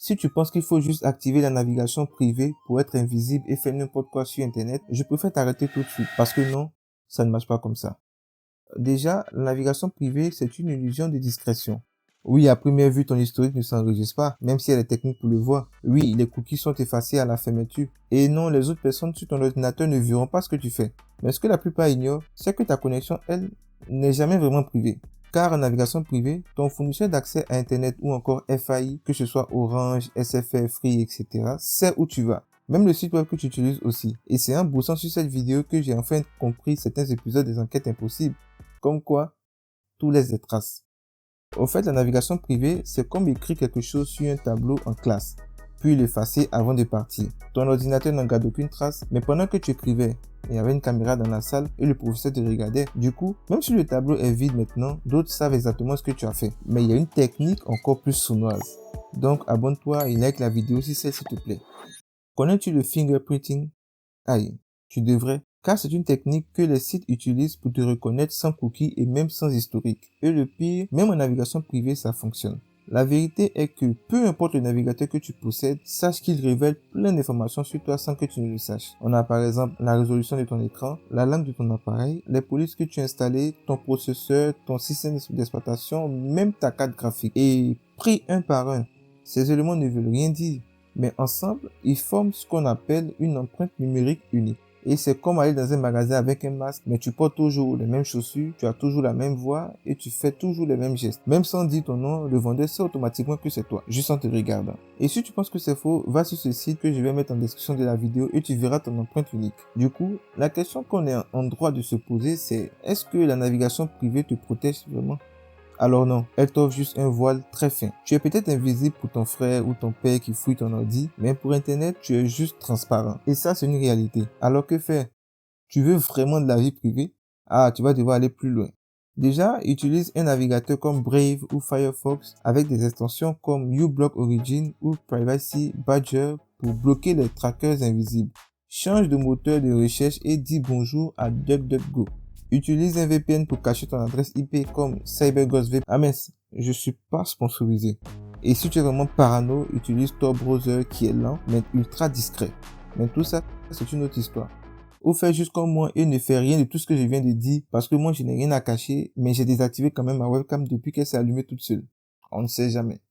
Si tu penses qu'il faut juste activer la navigation privée pour être invisible et faire n'importe quoi sur Internet, je préfère t'arrêter tout de suite parce que non, ça ne marche pas comme ça. Déjà, la navigation privée, c'est une illusion de discrétion. Oui, à première vue, ton historique ne s'enregistre pas, même si elle est technique pour le voir. Oui, les cookies sont effacés à la fermeture. Et non, les autres personnes sur ton ordinateur ne verront pas ce que tu fais. Mais ce que la plupart ignorent, c'est que ta connexion, elle, n'est jamais vraiment privée. Car en navigation privée, ton fournisseur d'accès à Internet ou encore FAI, que ce soit Orange, SFR, Free, etc., sait où tu vas. Même le site web que tu utilises aussi. Et c'est en bossant sur cette vidéo que j'ai enfin compris certains épisodes des Enquêtes Impossibles. Comme quoi, tout laisse des traces. Au fait, la navigation privée, c'est comme écrire quelque chose sur un tableau en classe, puis l'effacer avant de partir. Ton ordinateur n'en garde aucune trace, mais pendant que tu écrivais, il y avait une caméra dans la salle et le professeur te regardait. Du coup, même si le tableau est vide maintenant, d'autres savent exactement ce que tu as fait. Mais il y a une technique encore plus sournoise. Donc abonne-toi et like la vidéo si celle-ci te plaît. Connais-tu le fingerprinting? Aïe, tu devrais, car c'est une technique que les sites utilisent pour te reconnaître sans cookies et même sans historique. Et le pire, même en navigation privée, ça fonctionne. La vérité est que peu importe le navigateur que tu possèdes, sache qu'il révèle plein d'informations sur toi sans que tu ne le saches. On a par exemple la résolution de ton écran, la langue de ton appareil, les polices que tu as installées, ton processeur, ton système d'exploitation, même ta carte graphique. Et pris un par un, ces éléments ne veulent rien dire. Mais ensemble, ils forment ce qu'on appelle une empreinte numérique unique. Et c'est comme aller dans un magasin avec un masque, mais tu portes toujours les mêmes chaussures, tu as toujours la même voix et tu fais toujours les mêmes gestes. Même sans dire ton nom, le vendeur sait automatiquement que c'est toi, juste en te regardant. Et si tu penses que c'est faux, va sur ce site que je vais mettre en description de la vidéo et tu verras ton empreinte unique. Du coup, la question qu'on est en droit de se poser, c'est est-ce que la navigation privée te protège vraiment? Alors non, elle t'offre juste un voile très fin. Tu es peut-être invisible pour ton frère ou ton père qui fouille ton ordi, mais pour Internet, tu es juste transparent. Et ça, c'est une réalité. Alors que faire? Tu veux vraiment de la vie privée? Ah, tu vas devoir aller plus loin. Déjà, utilise un navigateur comme Brave ou Firefox avec des extensions comme uBlock Origin ou Privacy Badger pour bloquer les trackers invisibles. Change de moteur de recherche et dis bonjour à DuckDuckGo. Utilise un VPN pour cacher ton adresse IP comme CyberGhost VPN. Ah mince, je suis pas sponsorisé. Et si tu es vraiment parano, utilise Tor Browser qui est lent mais ultra discret. Mais tout ça, c'est une autre histoire. Ou fais juste comme moi et ne fais rien de tout ce que je viens de dire parce que moi je n'ai rien à cacher, mais j'ai désactivé quand même ma webcam depuis qu'elle s'est allumée toute seule. On ne sait jamais.